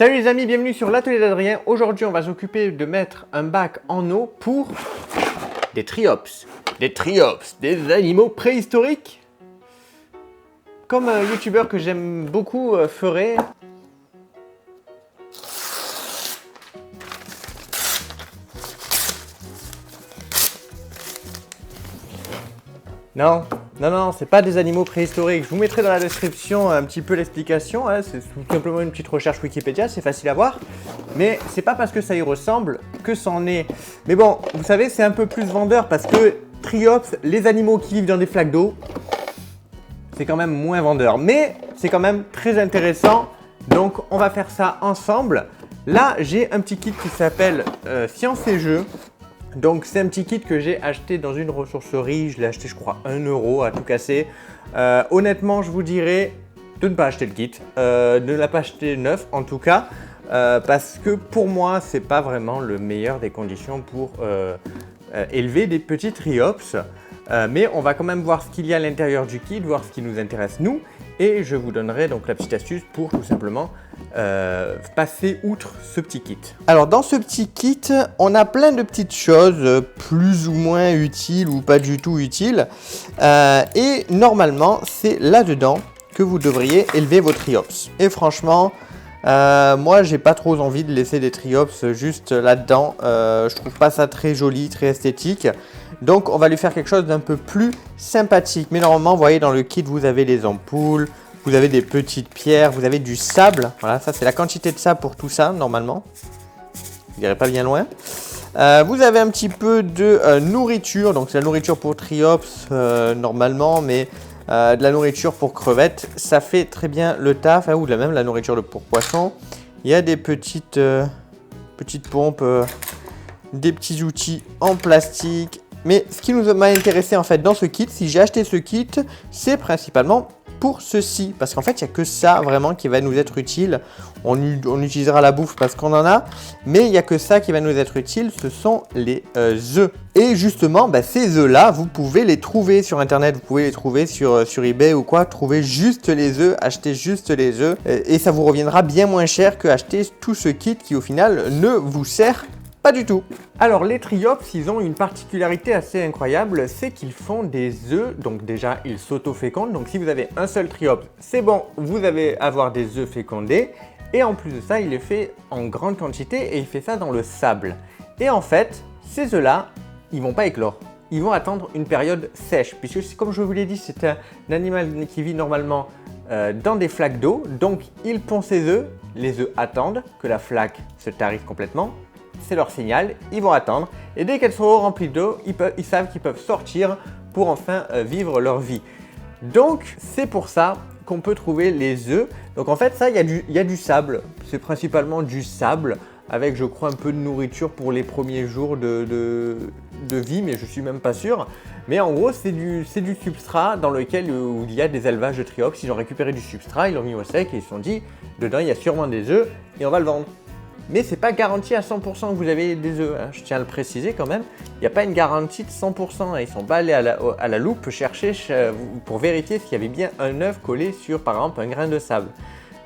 Salut les amis, bienvenue sur l'atelier d'Adrien. Aujourd'hui, on va s'occuper de mettre un bac en eau pour des triops. Des triops, des animaux préhistoriques. Comme un youtubeur que j'aime beaucoup ferait. Non, c'est pas des animaux préhistoriques. Je vous mettrai dans la description un petit peu l'explication. Hein. C'est tout simplement une petite recherche Wikipédia, c'est facile à voir. Mais c'est pas parce que ça y ressemble que c'en est. Mais bon, vous savez, c'est un peu plus vendeur parce que triops, les animaux qui vivent dans des flaques d'eau, c'est quand même moins vendeur. Mais c'est quand même très intéressant. Donc on va faire ça ensemble. Là, j'ai un petit kit qui s'appelle Science et Jeux. Donc c'est un petit kit que j'ai acheté dans une ressourcerie, je l'ai acheté je crois 1 € à tout casser. Honnêtement je vous dirais de ne pas acheter le kit, de ne pas acheter neuf en tout cas, parce que pour moi c'est pas vraiment le meilleur des conditions pour élever des petits triops. Mais on va quand même voir ce qu'il y a à l'intérieur du kit, voir ce qui nous intéresse nous. Et je vous donnerai donc la petite astuce pour tout simplement passer outre ce petit kit. Alors dans ce petit kit, on a plein de petites choses plus ou moins utiles ou pas du tout utiles. Et normalement, c'est là-dedans que vous devriez élever vos triops. Et franchement, moi j'ai pas trop envie de laisser des triops juste là-dedans. Je trouve pas ça très joli, très esthétique. Donc on va lui faire quelque chose d'un peu plus sympathique. Mais normalement, vous voyez dans le kit, vous avez des ampoules, vous avez des petites pierres, vous avez du sable. Voilà, ça c'est la quantité de sable pour tout ça normalement. Vous n'irez pas bien loin. Vous avez un petit peu de nourriture. Donc c'est la nourriture pour triops normalement, mais de la nourriture pour crevettes. Ça fait très bien le taf. Ou même la nourriture pour poissons. Il y a des petites pompes, des petits outils en plastique. Mais ce qui nous m'a intéressé en fait dans ce kit, si j'ai acheté ce kit, c'est principalement pour ceci. Parce qu'en fait, il n'y a que ça vraiment qui va nous être utile. On utilisera la bouffe parce qu'on en a. Mais il n'y a que ça qui va nous être utile, ce sont les œufs. Et justement, ces œufs-là, vous pouvez les trouver sur Internet. Vous pouvez les trouver sur eBay ou quoi. Trouvez juste les œufs, achetez juste les œufs. Et ça vous reviendra bien moins cher que acheter tout ce kit qui au final ne vous sert pas du tout. Alors les triops, ils ont une particularité assez incroyable, c'est qu'ils font des œufs, donc déjà ils s'auto-fécondent, donc si vous avez un seul triops, c'est bon, vous allez avoir des œufs fécondés, et en plus de ça, il les fait en grande quantité et il fait ça dans le sable. Et en fait, ces œufs-là, ils vont pas éclore, ils vont attendre une période sèche, puisque comme je vous l'ai dit, c'est un animal qui vit normalement dans des flaques d'eau, donc il pond ses œufs, les œufs attendent que la flaque se tarisse complètement. C'est leur signal, ils vont attendre et dès qu'elles seront remplies d'eau, ils savent qu'ils peuvent sortir pour enfin vivre leur vie. Donc c'est pour ça qu'on peut trouver les œufs. Donc en fait ça, il y a du sable, c'est principalement du sable avec je crois un peu de nourriture pour les premiers jours de vie, mais je suis même pas sûr. Mais en gros c'est du substrat dans lequel où il y a des élevages de triops. Ils ont récupéré du substrat, ils l'ont mis au sec et ils se sont dit dedans il y a sûrement des œufs et on va le vendre. Mais c'est pas garanti à 100% que vous avez des œufs, hein. Je tiens à le préciser quand même. Il n'y a pas une garantie de 100%. Ils sont pas allés à la loupe chercher pour vérifier s'il y avait bien un œuf collé sur par exemple un grain de sable.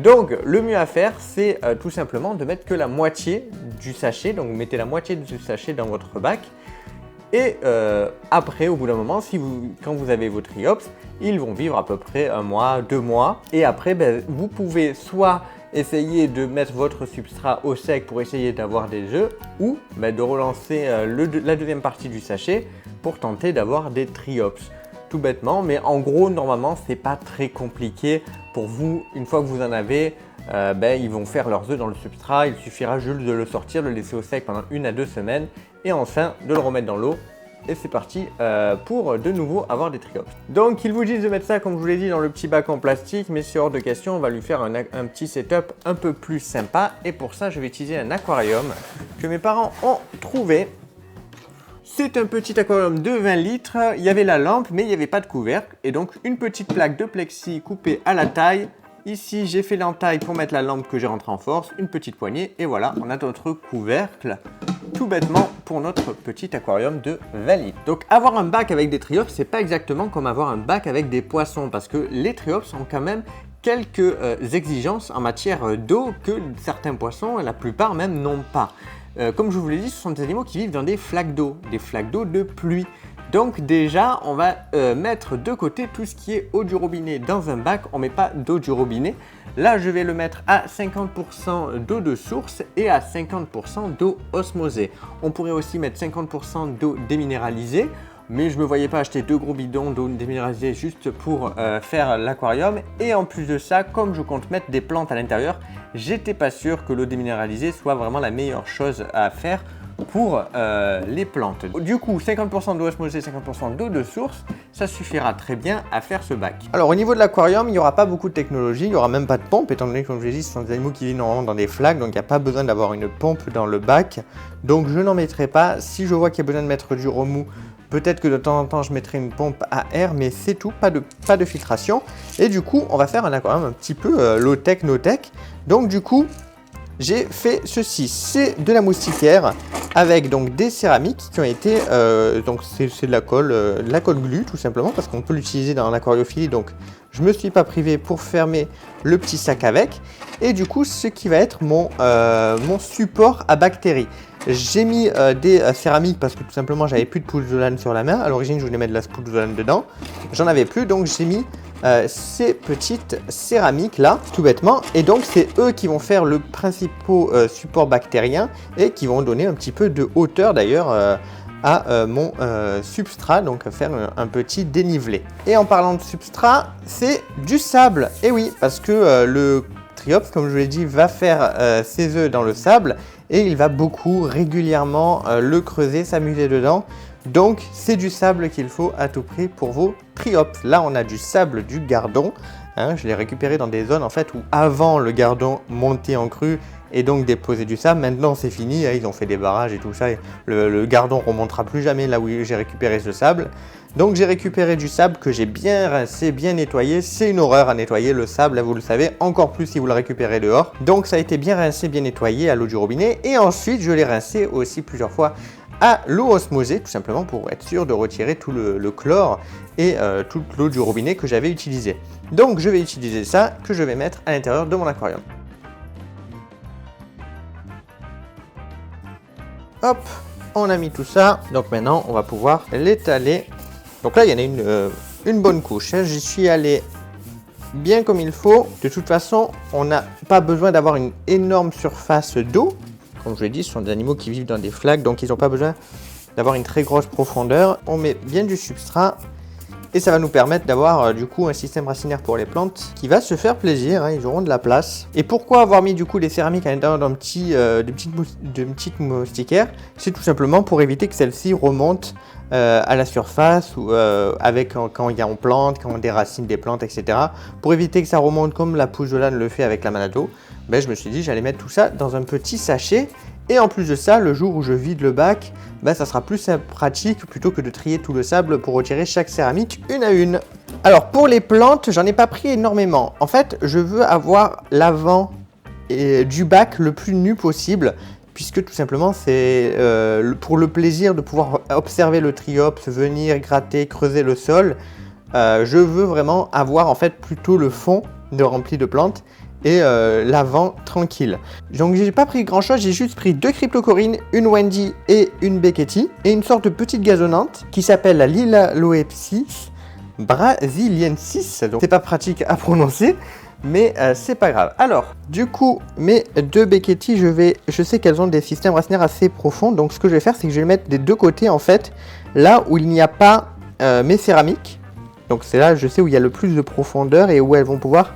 Donc le mieux à faire, c'est tout simplement de mettre que la moitié du sachet. Donc vous mettez la moitié du sachet dans votre bac. Et après, au bout d'un moment, quand vous avez vos triops, ils vont vivre à peu près 1 mois, 2 mois. Et après, vous pouvez soit essayer de mettre votre substrat au sec pour essayer d'avoir des œufs ou de relancer la deuxième partie du sachet pour tenter d'avoir des triops. Tout bêtement, mais en gros, normalement, c'est pas très compliqué pour vous. Une fois que vous en avez, ils vont faire leurs œufs dans le substrat. Il suffira juste de le sortir, de le laisser au sec pendant 1 à 2 semaines et enfin de le remettre dans l'eau. Et c'est parti pour de nouveau avoir des triops. Donc ils vous disent de mettre ça, comme je vous l'ai dit, dans le petit bac en plastique, mais c'est hors de question, on va lui faire un petit setup un peu plus sympa. Et pour ça, je vais utiliser un aquarium que mes parents ont trouvé. C'est un petit aquarium de 20 litres, il y avait la lampe, mais il n'y avait pas de couvercle. Et donc une petite plaque de plexi coupée à la taille. Ici, j'ai fait l'entaille pour mettre la lampe que j'ai rentrée en force, une petite poignée, et voilà, on a notre couvercle, tout bêtement, pour notre petit aquarium de 20 litres. Donc, avoir un bac avec des triops, c'est pas exactement comme avoir un bac avec des poissons, parce que les triops ont quand même quelques exigences en matière d'eau que certains poissons, la plupart même, n'ont pas. Comme je vous l'ai dit, ce sont des animaux qui vivent dans des flaques d'eau de pluie. Donc déjà, on va mettre de côté tout ce qui est eau du robinet. Dans un bac, on ne met pas d'eau du robinet. Là, je vais le mettre à 50% d'eau de source et à 50% d'eau osmosée. On pourrait aussi mettre 50% d'eau déminéralisée, mais je ne me voyais pas acheter 2 gros bidons d'eau déminéralisée juste pour faire l'aquarium. Et en plus de ça, comme je compte mettre des plantes à l'intérieur, j'étais pas sûr que l'eau déminéralisée soit vraiment la meilleure chose à faire pour les plantes. Du coup, 50% d'eau osmosée, 50% d'eau de source, ça suffira très bien à faire ce bac. Alors au niveau de l'aquarium, il n'y aura pas beaucoup de technologie, il n'y aura même pas de pompe, étant donné que comme je l'ai dit, ce sont des animaux qui vivent normalement dans des flaques, donc il n'y a pas besoin d'avoir une pompe dans le bac. Donc je n'en mettrai pas. Si je vois qu'il y a besoin de mettre du remous, peut-être que de temps en temps je mettrai une pompe à air, mais c'est tout, pas de filtration. Et du coup, on va faire un aquarium un petit peu low-tech, no-tech. Donc du coup, j'ai fait ceci, c'est de la moustiquaire avec donc des céramiques qui ont été, donc c'est de la colle glu tout simplement parce qu'on peut l'utiliser dans l'aquariophilie, donc je me suis pas privé pour fermer le petit sac avec. Et du coup, ce qui va être mon support à bactéries. J'ai mis des céramiques parce que tout simplement j'avais plus de pouzzolane sur la main. À l'origine je voulais mettre de la pouzzolane dedans, j'en avais plus, donc j'ai mis ces petites céramiques là, tout bêtement, et donc c'est eux qui vont faire le principal support bactérien et qui vont donner un petit peu de hauteur d'ailleurs à mon substrat, donc faire un petit dénivelé. Et en parlant de substrat, c'est du sable, et oui, parce que le triops, comme je vous l'ai dit, va faire ses œufs dans le sable et il va beaucoup régulièrement le creuser, s'amuser dedans. Donc c'est du sable qu'il faut à tout prix pour vos triops. Là on a du sable du gardon, hein, je l'ai récupéré dans des zones en fait où avant le gardon montait en crue et donc déposait du sable. Maintenant c'est fini, hein, ils ont fait des barrages et tout ça, et le gardon remontera plus jamais là où j'ai récupéré ce sable. Donc j'ai récupéré du sable que j'ai bien rincé, bien nettoyé. C'est une horreur à nettoyer le sable, vous le savez, encore plus si vous le récupérez dehors. Donc ça a été bien rincé, bien nettoyé à l'eau du robinet. Et ensuite je l'ai rincé aussi plusieurs fois à l'eau osmosée, tout simplement pour être sûr de retirer tout le chlore et toute l'eau du robinet que j'avais utilisé. Donc je vais utiliser ça, que je vais mettre à l'intérieur de mon aquarium. Hop, on a mis tout ça. Donc maintenant on va pouvoir l'étaler. Donc là il y en a une bonne couche, hein. J'y suis allé bien comme il faut. De toute façon, on n'a pas besoin d'avoir une énorme surface d'eau. Comme je l'ai dit, ce sont des animaux qui vivent dans des flaques, donc ils n'ont pas besoin d'avoir une très grosse profondeur. On met bien du substrat et ça va nous permettre d'avoir du coup un système racinaire pour les plantes qui va se faire plaisir, hein, ils auront de la place. Et pourquoi avoir mis du coup des céramiques à l'intérieur d'un de petites moustiquaires? C'est tout simplement pour éviter que celles-ci remontent à la surface ou quand on plante, quand on déracine des plantes, etc. Pour éviter que ça remonte comme la pouzzolane le fait avec la Manado, ben, je me suis dit j'allais mettre tout ça dans un petit sachet. Et en plus de ça, le jour où je vide le bac, ben, ça sera plus pratique plutôt que de trier tout le sable pour retirer chaque céramique une à une. Alors pour les plantes, j'en ai pas pris énormément. En fait, je veux avoir l'avant du bac le plus nu possible, puisque tout simplement c'est pour le plaisir de pouvoir observer le triops, venir gratter, creuser le sol. Je veux vraiment avoir en fait plutôt le fond rempli de plantes et l'avant tranquille. Donc j'ai pas pris grand chose, j'ai juste pris 2 cryptocorines, une Wendy et une Becchetti, et une sorte de petite gazonnante qui s'appelle la Lilaloepsis brasiliensis. Donc c'est pas pratique à prononcer, mais c'est pas grave. Alors du coup mes 2 Becchetti, je sais qu'elles ont des systèmes racinaires assez profonds, donc ce que je vais faire c'est que je vais les mettre des deux côtés en fait, là où il n'y a pas mes céramiques. Donc c'est là je sais où il y a le plus de profondeur et où elles vont pouvoir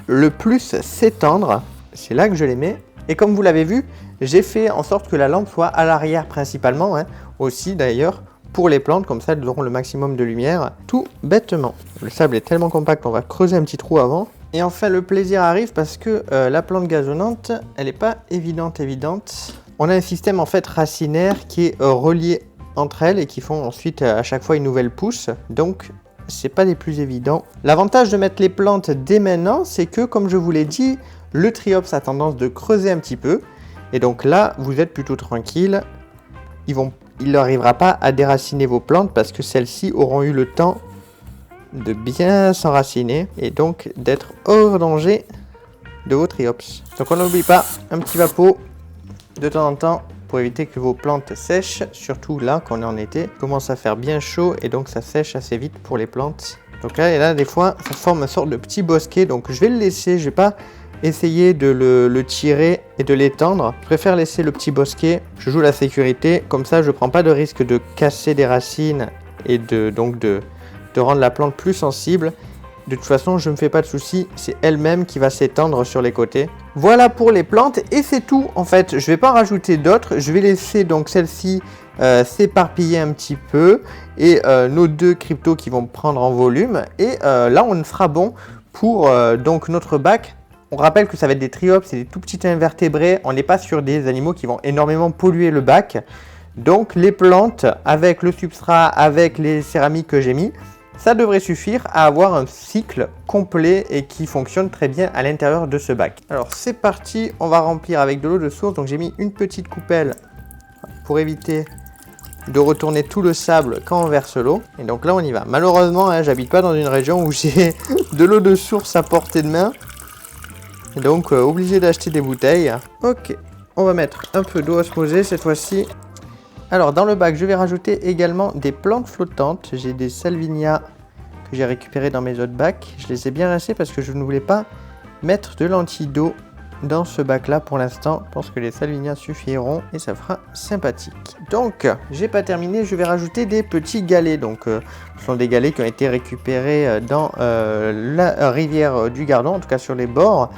le plus s'étendre. C'est là que je les mets. Et comme vous l'avez vu, j'ai fait en sorte que la lampe soit à l'arrière principalement, hein, aussi d'ailleurs pour les plantes, comme ça elles auront le maximum de lumière, tout bêtement. Le sable est tellement compact, on va creuser un petit trou avant. Et enfin le plaisir arrive parce que la plante gazonnante, elle n'est pas évidente. On a un système en fait racinaire qui est relié entre elles et qui font ensuite à chaque fois une nouvelle pousse. Donc c'est pas les plus évidents. L'avantage de mettre les plantes dès maintenant, c'est que comme je vous l'ai dit, le triops a tendance de creuser un petit peu. Et donc là, vous êtes plutôt tranquille. Il leur arrivera pas à déraciner vos plantes parce que celles-ci auront eu le temps de bien s'enraciner et donc d'être hors danger de vos triops. Donc on n'oublie pas un petit vapeau de temps en temps pour éviter que vos plantes sèchent, surtout là quand on est en été. Il commence à faire bien chaud et donc ça sèche assez vite pour les plantes. Donc là, et là des fois ça forme une sorte de petit bosquet, donc je vais le laisser, je vais pas essayer de le tirer et de l'étendre. Je préfère laisser le petit bosquet, je joue la sécurité, comme ça je prends pas de risque de casser des racines et de rendre la plante plus sensible. De toute façon, je ne me fais pas de soucis, c'est elle-même qui va s'étendre sur les côtés. Voilà pour les plantes et c'est tout en fait. Je vais pas en rajouter d'autres, je vais laisser donc celle-ci s'éparpiller un petit peu et nos deux cryptos qui vont prendre en volume. Et là, on sera bon pour donc notre bac. On rappelle que ça va être des triops, c'est des tout petits invertébrés. On n'est pas sur des animaux qui vont énormément polluer le bac. Donc les plantes avec le substrat, avec les céramiques que j'ai mis, ça devrait suffire à avoir un cycle complet et qui fonctionne très bien à l'intérieur de ce bac. Alors c'est parti, on va remplir avec de l'eau de source. Donc j'ai mis une petite coupelle pour éviter de retourner tout le sable quand on verse l'eau. Et donc là on y va. Malheureusement, hein, j'habite pas dans une région où j'ai de l'eau de source à portée de main. Et donc obligé d'acheter des bouteilles. Ok, on va mettre un peu d'eau osmosée cette fois-ci. Alors dans le bac, je vais rajouter également des plantes flottantes. J'ai des salvinia que j'ai récupérées dans mes autres bacs. Je les ai bien rincées parce que je ne voulais pas mettre de lentilles d'eau dans ce bac là pour l'instant. Je pense que les salvinia suffiront et ça fera sympathique. Donc j'ai pas terminé, je vais rajouter des petits galets. Donc ce sont des galets qui ont été récupérés dans la rivière du Gardon, en tout cas sur les bords,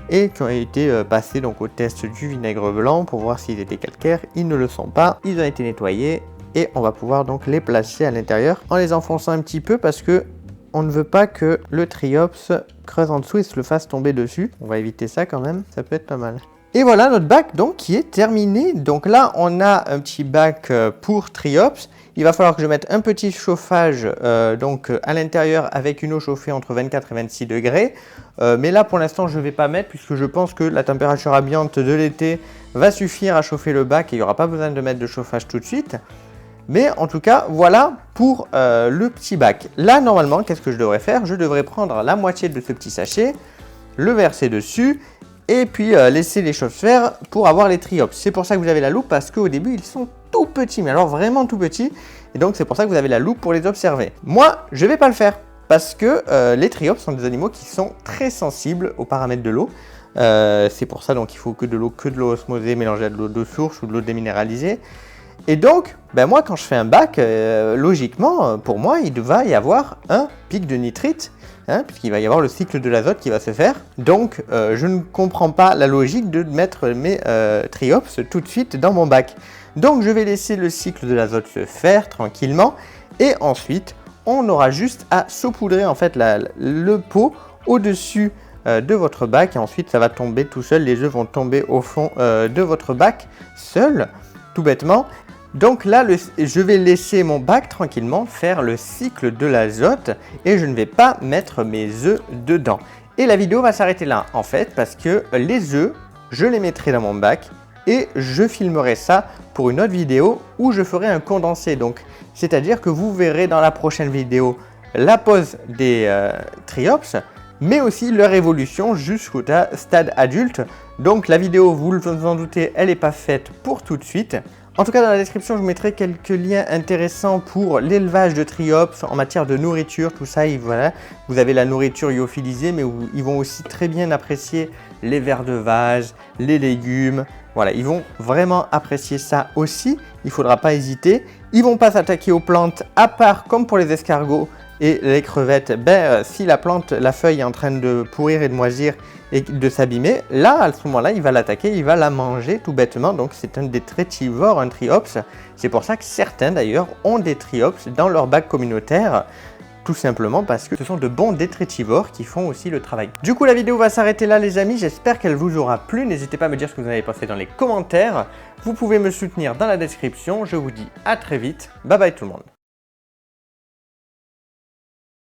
et qui ont été passés donc au test du vinaigre blanc pour voir s'ils étaient calcaires. Ils ne le sont pas, ils ont été nettoyés et on va pouvoir donc les placer à l'intérieur en les enfonçant un petit peu parce que on ne veut pas que le triops creuse en dessous et se le fasse tomber dessus. On va éviter ça quand même, ça peut être pas mal. Et voilà notre bac donc qui est terminé. Donc là on a un petit bac pour triops. Il va falloir que je mette un petit chauffage donc à l'intérieur avec une eau chauffée entre 24 et 26 degrés. Mais là pour l'instant je ne vais pas mettre puisque je pense que la température ambiante de l'été va suffire à chauffer le bac et il n'y aura pas besoin de mettre de chauffage tout de suite. Mais en tout cas voilà pour le petit bac. Là normalement qu'est-ce que je devrais faire? Je devrais prendre la moitié de ce petit sachet, le verser dessus et puis laisser les choses faire pour avoir les triops. C'est pour ça que vous avez la loupe parce qu'au début ils sont tout petits, mais alors vraiment tout petits. Et donc c'est pour ça que vous avez la loupe pour les observer. Moi je vais pas le faire parce que les triops sont des animaux qui sont très sensibles aux paramètres de l'eau. C'est pour ça donc il faut que de l'eau osmosée mélangée à de l'eau de source ou de l'eau déminéralisée. Et donc, ben moi quand je fais un bac, logiquement, pour moi, il va y avoir un pic de nitrite, hein, puisqu'il va y avoir le cycle de l'azote qui va se faire. Donc, je ne comprends pas la logique de mettre mes triops tout de suite dans mon bac. Donc, je vais laisser le cycle de l'azote se faire tranquillement. Et ensuite, on aura juste à saupoudrer en fait le pot au-dessus de votre bac. Et ensuite, ça va tomber tout seul. Les œufs vont tomber au fond de votre bac seul, tout bêtement. Donc là, je vais laisser mon bac tranquillement faire le cycle de l'azote et je ne vais pas mettre mes œufs dedans. Et la vidéo va s'arrêter là en fait parce que les œufs, je les mettrai dans mon bac et je filmerai ça pour une autre vidéo où je ferai un condensé. Donc, c'est-à-dire que vous verrez dans la prochaine vidéo la pose des triops, mais aussi leur évolution jusqu'au stade adulte. Donc la vidéo, vous vous en doutez, elle n'est pas faite pour tout de suite. En tout cas, dans la description, je vous mettrai quelques liens intéressants pour l'élevage de triops en matière de nourriture, tout ça. Et voilà, vous avez la nourriture lyophilisée, mais ils vont aussi très bien apprécier les vers de vase, les légumes. Voilà, ils vont vraiment apprécier ça aussi. Il ne faudra pas hésiter. Ils ne vont pas s'attaquer aux plantes, à part comme pour les escargots et les crevettes. Si la plante, la feuille est en train de pourrir et de moisir et de s'abîmer, là, à ce moment-là, il va l'attaquer, il va la manger tout bêtement. Donc, c'est un détritivore, un triops. C'est pour ça que certains, d'ailleurs, ont des triops dans leur bac communautaire. Tout simplement parce que ce sont de bons détritivores qui font aussi le travail. Du coup, la vidéo va s'arrêter là, les amis. J'espère qu'elle vous aura plu. N'hésitez pas à me dire ce que vous en avez pensé dans les commentaires. Vous pouvez me soutenir dans la description. Je vous dis à très vite. Bye bye tout le monde.